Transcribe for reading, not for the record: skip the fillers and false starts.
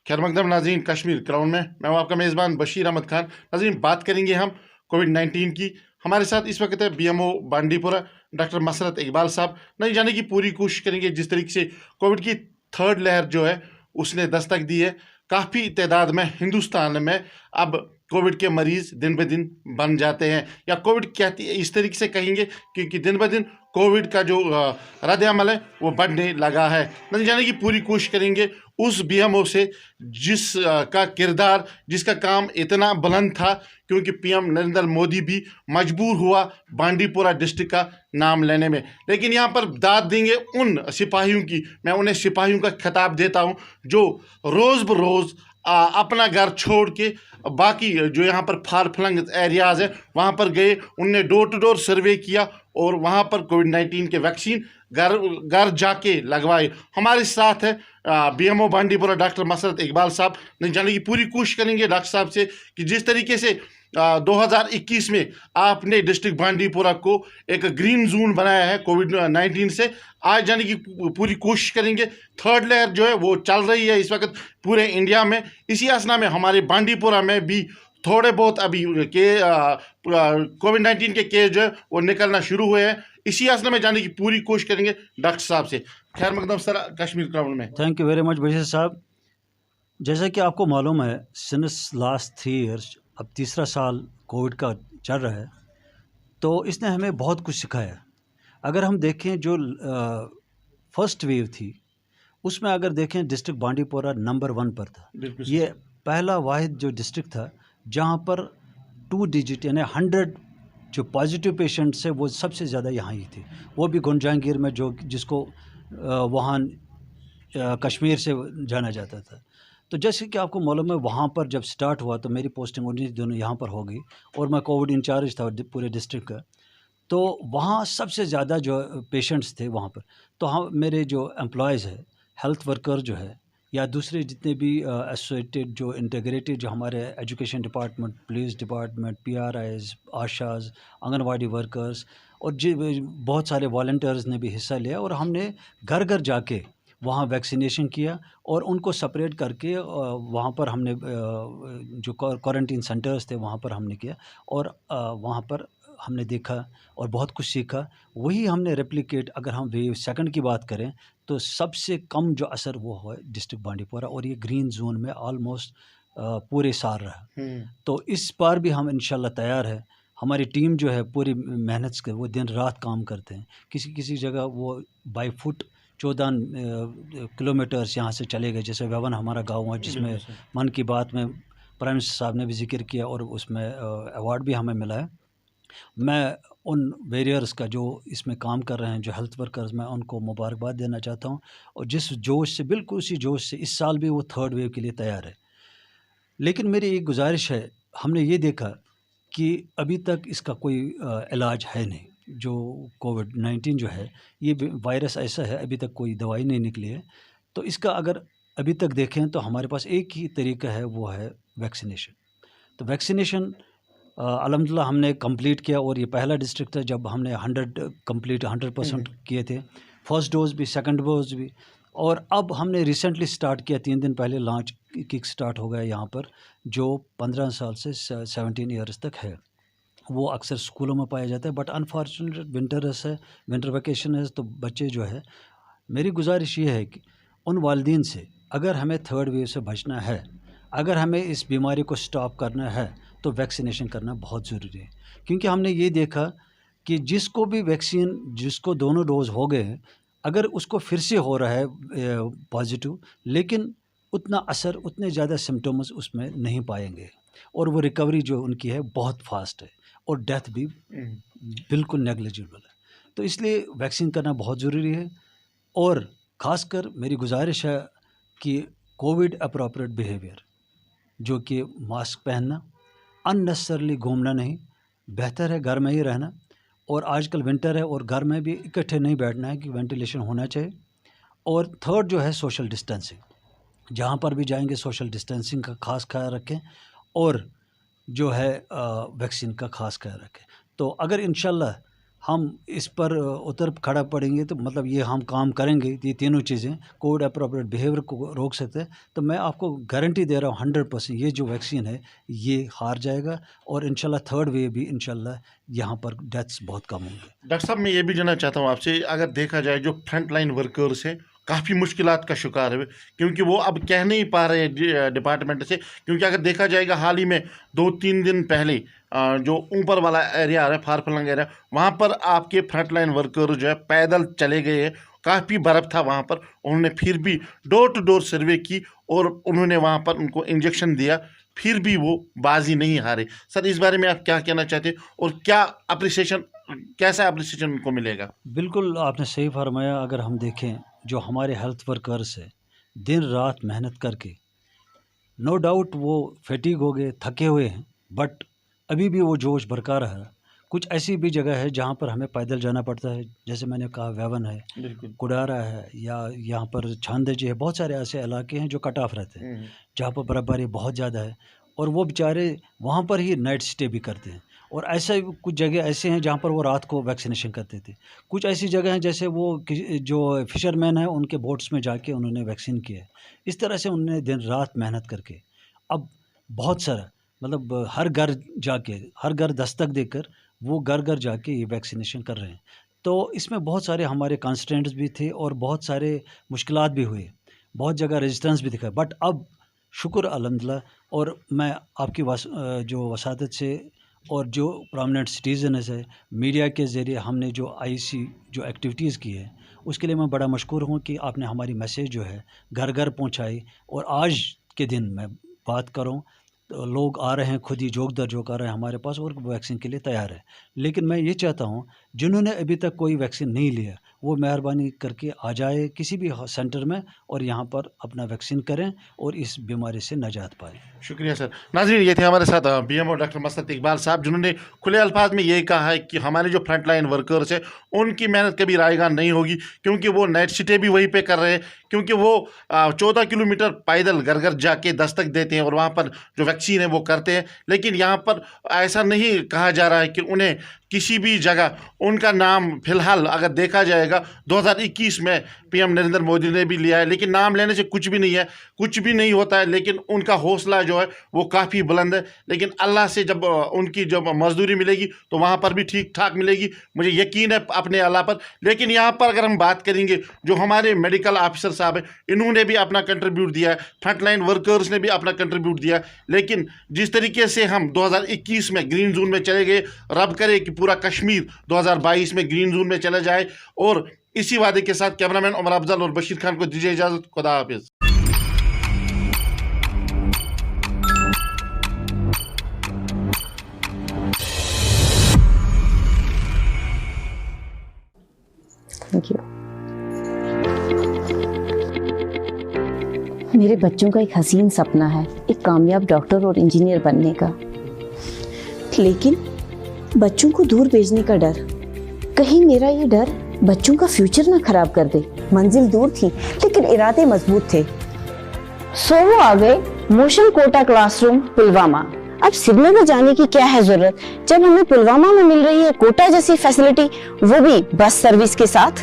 खैर मकदम नाज़रीन, कश्मीर क्राउन में मैं हूं आपका मेज़बान बशीर अहमद खान। नाज़रीन, बात करेंगे हम कोविड-19 की। हमारे साथ इस वक्त है बीएमओ बांडीपुरा डॉक्टर मसरत इकबाल साहब। नहीं जाने की पूरी कोशिश करेंगे जिस तरीके से कोविड की थर्ड लहर जो है उसने दस्तक दी है। काफ़ी तादाद में हिंदुस्तान में अब कोविड के मरीज़ दिन ब दिन बन जाते हैं, या कोविड कहती इस तरीके से कहेंगे क्योंकि दिन ब दिन कोविड का जो रद्द अमल है वो बढ़ने लगा है। नहीं जाने की पूरी कोशिश करेंगे उस बीएमओ से जिस का किरदार, जिसका काम इतना बुलंद था, क्योंकि पीएम नरेंद्र मोदी भी मजबूर हुआ बांडीपुरा डिस्ट्रिक्ट का नाम लेने में। लेकिन यहाँ पर दाद देंगे उन सिपाहियों की। मैं उन्हें सिपाहियों का खिताब देता हूँ जो रोज़ बरोज़ अपना घर छोड़ के बाकी जो यहाँ पर फार फ्लंग एरियाज़ है वहाँ पर गए, उनने डोर टू डोर सर्वे किया और वहाँ पर कोविड-19 के वैक्सीन घर घर जाके लगवाए। हमारे साथ है बीएमओ बांडीपुरा डॉक्टर मसरत इकबाल साहब। नहीं जानने की पूरी कोशिश करेंगे डॉक्टर साहब से कि जिस तरीके से 2021 में आपने डिस्ट्रिक्ट बांडीपुरा को एक ग्रीन जोन बनाया है कोविड-19 से, आज जाने की पूरी कोशिश करेंगे। थर्ड लहर जो है वो चल रही है इस वक्त पूरे इंडिया में। इसी असना में हमारे बांडीपुरा में भी थोड़े बहुत अभी के कोविड-19 के केस जो है वो निकलना शुरू हुए हैं। इसी असना में जाने की पूरी कोशिश करेंगे डॉक्टर साहब से। खैर मकदम सर, कश्मीर क्राउन में। Thank you very much Bashir साहब। जैसा कि आपको मालूम है, सिंस लास्ट 3 इयर्स, अब तीसरा साल कोविड का चल रहा है, तो इसने हमें बहुत कुछ सिखाया। अगर हम देखें जो फर्स्ट वेव थी उसमें अगर देखें डिस्ट्रिक्ट बांडीपुरा नंबर 1 पर था। ये पहला वाहिद जो डिस्ट्रिक्ट था जहाँ पर 2 डिजिट यानी 100 जो पॉजिटिव पेशेंट्स है वो सबसे ज़्यादा यहाँ ही थे, वो भी गुंजांगीर में जो जिसको वहाँ कश्मीर से जाना जाता था। तो जैसे कि आपको मालूम है, वहाँ पर जब स्टार्ट हुआ तो मेरी पोस्टिंग 19 दिनों यहाँ पर हो गई और मैं कोविड इंचार्ज था पूरे डिस्ट्रिक्ट का। तो वहाँ सबसे ज़्यादा जो पेशेंट्स थे वहाँ पर, तो हम मेरे जो एम्प्लॉयज़ है, हेल्थ वर्कर जो है या दूसरे जितने भी एसोसिएटेड जो इंटीग्रेटेड जो हमारे education department, police department, पीआरआईज, Asha's, anganwadi workers और बहुत सारे वॉलंटियर्स ने भी हिस्सा लिया और हमने घर घर जाके वहाँ वैक्सीनेशन किया और उनको सेपरेट करके वहाँ पर हमने जो क्वारंटीन सेंटर्स थे वहाँ पर हमने किया और वहाँ पर हमने देखा और बहुत कुछ सीखा। वही हमने रेप्लिकेट, अगर हम वेव सेकंड की बात करें तो सबसे कम जो असर वो है डिस्ट्रिक्ट बांडीपुरा, और ये ग्रीन जोन में ऑलमोस्ट पूरे साल रहा। तो इस बार भी हम इंशाल्लाह तैयार है। हमारी टीम जो है पूरी मेहनत से वो दिन रात काम करते हैं। किसी किसी जगह वो बाई फुट 14 किलोमीटर्स यहाँ से चले गए। जैसे वेवन हमारा गाँव है जिसमें मन की बात में प्राइम मिनिस्टर साहब ने भी जिक्र किया और उसमें अवार्ड भी हमें मिला है। मैं उन वेरियर्स का जो इसमें काम कर रहे हैं, जो हेल्थ वर्कर्स, मैं उनको मुबारकबाद देना चाहता हूँ और जिस जोश से, बिल्कुल उसी जोश से इस साल भी वो थर्ड वेव के लिए तैयार है। लेकिन मेरी एक गुजारिश है, हमने ये देखा कि अभी तक इसका कोई इलाज है नहीं। जो कोविड-19 जो है ये वायरस ऐसा है, अभी तक कोई दवाई नहीं निकली है। तो इसका अगर अभी तक देखें तो हमारे पास एक ही तरीका है, वो है वैक्सीनेशन। तो वैक्सीनेशन अल्हम्दुलिल्लाह हमने कंप्लीट किया और ये पहला डिस्ट्रिक्ट था जब हमने 100% किए थे, फर्स्ट डोज भी, सेकंड डोज भी। और अब हमने रिसेंटली स्टार्ट किया, 3 दिन पहले लॉन्च किक स्टार्ट हो गया यहाँ पर, जो 15 साल से 17 ईयर्स तक है। वो अक्सर स्कूलों में पाया जाता है, बट अनफॉर्चुनेट विंटर्स है, विंटर वैकेशन है, तो बच्चे जो है, मेरी गुजारिश ये है कि उन वालिदैन से, अगर हमें थर्ड वेव से बचना है, अगर हमें इस बीमारी को स्टॉप करना है तो वैक्सीनेशन करना बहुत ज़रूरी है। क्योंकि हमने ये देखा कि जिसको भी वैक्सीन, जिसको दोनों डोज हो गए हैं, अगर उसको फिर से हो रहा है पॉजिटिव, लेकिन उतना असर, उतने ज़्यादा सिम्टम्स उसमें नहीं पाएंगे और वो रिकवरी जो उनकी है बहुत फास्ट है और डेथ भी बिल्कुल नेग्लिजिबल है। तो इसलिए वैक्सीन करना बहुत ज़रूरी है। और ख़ासकर मेरी गुजारिश है कि कोविड अप्रोप्रिएट बिहेवियर, जो कि मास्क पहनना, अननेसेसरली घूमना नहीं, बेहतर है घर में ही रहना। और आजकल विंटर है और घर में भी इकट्ठे नहीं बैठना है कि वेंटिलेशन होना चाहिए। और थर्ड जो है सोशल डिस्टेंसिंग, जहाँ पर भी जाएंगे सोशल डिस्टेंसिंग का खास ख्याल रखें और जो है वैक्सीन का खास ख्याल रखें। तो अगर इंशाल्लाह ہم اس پر اتر کھڑا پڑیں گے تو مطلب یہ ہم کام کریں گے، یہ تینوں چیزیں کووڈ اپروپریٹ بیہیویئر کو روک سکتے ہیں، تو میں آپ کو گارنٹی دے رہا ہوں 100% یہ جو ویکسین ہے یہ ہار جائے گا، اور انشاءاللہ تھرڈ ویو بھی انشاءاللہ یہاں پر ڈیتھس بہت کم ہوں گے۔ ڈاکٹر صاحب میں یہ بھی جاننا چاہتا ہوں آپ سے، اگر دیکھا جائے جو فرنٹ لائن ورکرز ہیں کافی مشکلات کا شکار ہے، کیونکہ وہ اب کہہ نہیں پا رہے ڈپارٹمنٹ سے، کیونکہ اگر دیکھا جائے گا حال ہی میں 2-3 دن پہلے جو اوپر والا ایریا آ رہا ہے فار فلنگ ایریا، وہاں پر آپ کے فرنٹ لائن ورکر جو ہے پیدل چلے گئے ہیں، کافی برف تھا وہاں پر، انہوں نے پھر بھی ڈور ٹو ڈور سروے کی اور انہوں نے وہاں پر ان کو انجیکشن دیا، پھر بھی وہ بازی نہیں ہارے۔ سر اس بارے میں آپ کیا کہنا چاہتے ہیں اور کیا اپریسیشن، کیسا اپریسیشن ان کو ملے گا؟ بالکل آپ نے صحیح فرمایا، اگر ہم دیکھیں جو ہمارے ہیلتھ ورکرس ہیں دن رات محنت کر کے، نو ڈاؤٹ وہ فیٹیگ ہو گئے، تھکے ہوئے ہیں، بٹ ابھی بھی وہ جوش برقرار ہے۔ کچھ ایسی بھی جگہ ہے جہاں پر ہمیں پیدل جانا پڑتا ہے، جیسے میں نے کہا ویون ہے، بالکل کڈارا ہے، یا یہاں پر چھاندجی ہے، بہت سارے ایسے علاقے ہیں جو کٹ آف رہتے ہیں جہاں پر برف باری بہت زیادہ ہے، اور وہ بیچارے وہاں پر ہی نائٹ سٹے بھی کرتے ہیں، اور ایسے کچھ جگہ ایسے ہیں جہاں پر وہ رات کو ویکسینیشن کرتے تھے، کچھ ایسی جگہ ہیں جیسے وہ جو فشر مین ہیں ان کے بوٹس میں جا کے انہوں نے ویکسین کیا ہے، اس طرح سے انہوں نے دن رات محنت کر کے اب بہت سارا مطلب ہر گھر جا کے، ہر گھر دستک دے کر وہ گھر گھر جا کے یہ ویکسینیشن کر رہے ہیں، تو اس میں بہت سارے ہمارے کانسٹرینٹس بھی تھے اور بہت سارے مشکلات بھی ہوئے، بہت جگہ ریزسٹنس بھی دکھا، بٹ اب شکر الحمدللہ، اور میں آپ کی جو وساطت سے اور جو پرامننٹ سٹیزنز ہے میڈیا کے ذریعے ہم نے جو IC جو ایکٹیویٹیز کی ہے اس کے لیے میں بڑا مشکور ہوں کہ آپ نے ہماری میسیج جو ہے گھر گھر پہنچائی، اور آج کے دن میں بات کروں تو لوگ آ رہے ہیں خود ہی جوک در جوک آ رہے ہیں ہمارے پاس اور ویکسین کے لیے تیار ہے، لیکن میں یہ چاہتا ہوں جنہوں نے ابھی تک کوئی ویکسین نہیں لیا وہ مہربانی کر کے آ جائے کسی بھی سینٹر میں اور یہاں پر اپنا ویکسین کریں اور اس بیماری سے نجات پائیں۔ شکریہ سر۔ ناظرین یہ تھے ہمارے ساتھ BMO ڈاکٹر مسرت اقبال صاحب، جنہوں نے کھلے الفاظ میں یہ کہا ہے کہ ہمارے جو فرنٹ لائن ورکرز ہیں ان کی محنت کبھی رائے گاں نہیں ہوگی، کیونکہ وہ نائٹ سٹے بھی وہیں پہ کر رہے ہیں، کیونکہ وہ 14 کلومیٹر پیدل گھر گھر جا کے دستک دیتے ہیں اور وہاں پر جو ویکسین ہے وہ کرتے ہیں، لیکن یہاں پر ایسا نہیں کہا جا رہا ہے کہ انہیں کسی بھی جگہ ان کا نام فی الحال اگر دیکھا جائے گا 2021 میں PM نریندر مودی نے بھی لیا ہے، لیکن نام لینے سے کچھ بھی نہیں ہے، کچھ بھی نہیں ہوتا ہے، لیکن ان کا حوصلہ جو ہے وہ کافی بلند ہے، لیکن اللہ سے جب ان کی جب مزدوری ملے گی تو وہاں پر بھی ٹھیک ٹھاک ملے گی، مجھے یقین ہے اپنے اللہ پر۔ لیکن یہاں پر اگر ہم بات کریں گے جو ہمارے میڈیکل آفیسر صاحب ہیں انہوں نے بھی اپنا کنٹریبیوٹ دیا ہے، فرنٹ لائن ورکرز نے بھی اپنا کنٹریبیوٹ دیا ہے، لیکن جس طریقے سے ہم 2021 میں گرین زون میں چلے گئے، رب کرے کہ پورا کشمیر 2022 میں گرین زون میں چلا جائے، اور اسی وعدے کے ساتھ کیمرہ مین عمر افضل اور بشیر خان کو دیجیے اجازت، خدا حافظ۔ Thank you. میرے بچوں کا ایک حسین سپنا ہے ایک کامیاب ڈاکٹر اور انجینئر بننے کا، لیکن بچوں کو دور بھیجنے کا ڈر، کہیں میرا یہ ڈر بچوں کا فیوچر نہ خراب کر دے۔ منزل دور تھی لیکن ارادے مضبوط تھے، سو وہ آ گئے موشن کوٹا کلاس روم پلوامہ۔ اب سری نگر جانے کی کیا ہے ضرورت جب ہمیں پلوامہ میں مل رہی ہے کوٹا جیسی فیسلٹی، وہ بھی بس سروس کے ساتھ۔